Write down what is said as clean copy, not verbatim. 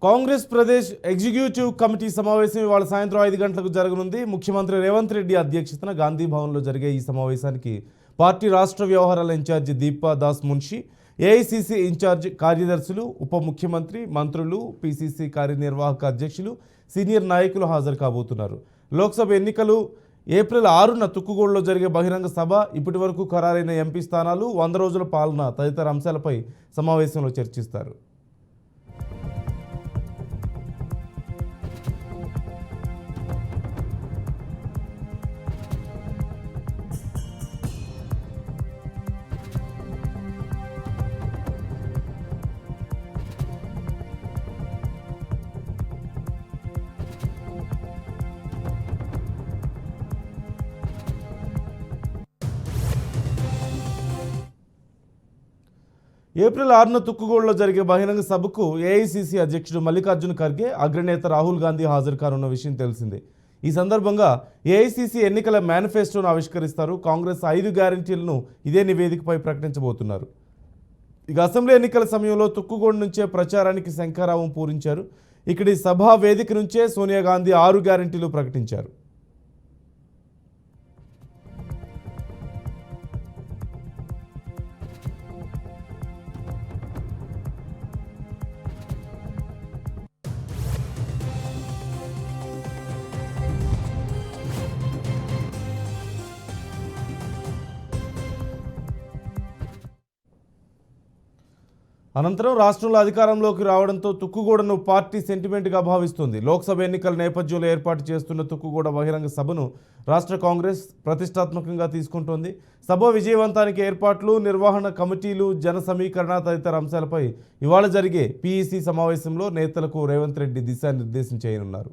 Congress Pradesh executive committee సమావేశం ఇవాళ సాయంత్రం 5 గంటలకు జరగనుంది. ముఖ్యమంత్రి రేవంత్ రెడ్డి అధ్యక్షతన గాంధీ భవన్లో జరిగే ఈ సమావేశానికి పార్టీ రాష్ట్ర వ్యవహారాల incharge Deepa Das Munshi, AICC incharge కార్యదర్శులు, ఉప ముఖ్యమంత్రి, మంత్రులు, పిసిసి కార్యనిర్వాహక అధ్యక్షులు, సీనియర్ నాయకులు హాజరు కాబోతున్నారు. లోక్సభ ఎన్నికలు ఏప్రిల్ 6న తుక్కుగూడలో జరిగే బహిరంగ సభ, ఇప్పటి వరకు ఖరారైన ఎంపీ స్థానాలు, 100 రోజుల పాలన తదితర అంశాలపై సమావేశంలో చర్చిస్తారు. ఏప్రిల్ 6న తుక్కుగూడలో జరిగే బహిరంగ సభకు ఏఐసిసి అధ్యక్షుడు మల్లికార్జున ఖర్గే, అగ్రనేత రాహుల్ గాంధీ హాజరు కానున్న విషయం తెలిసిందే. ఈ సందర్భంగా ఏఐసిసి ఎన్నికల మేనిఫెస్టోను ఆవిష్కరిస్తారు. కాంగ్రెస్ 5 గ్యారంటీలను ఇదే నివేదికపై ప్రకటించబోతున్నారు. ఇక అసెంబ్లీ ఎన్నికల సమయంలో తుక్కుగూడ నుంచే ప్రచారానికి శంఖారావం పూరించారు. ఇక్కడి సభా వేదిక నుంచే సోనియా గాంధీ 6 గ్యారంటీలు ప్రకటించారు. అనంతరం రాష్ట్రంలో అధికారంలోకి రావడంతో తుక్కుగూడను పార్టీ సెంటిమెంట్గా భావిస్తుంది. లోక్సభ ఎన్నికల నేపథ్యంలో ఏర్పాటు చేస్తున్న తుక్కుగూడ బహిరంగ సభను రాష్ట్ర కాంగ్రెస్ ప్రతిష్టాత్మకంగా తీసుకుంటోంది. సభ విజయవంతానికి ఏర్పాట్లు, నిర్వహణ కమిటీలు, జన సమీకరణ తదితర అంశాలపై ఇవాళ జరిగే పీఈసీ సమావేశంలో నేతలకు రేవంత్ రెడ్డి దిశానిర్దేశం చేయనున్నారు.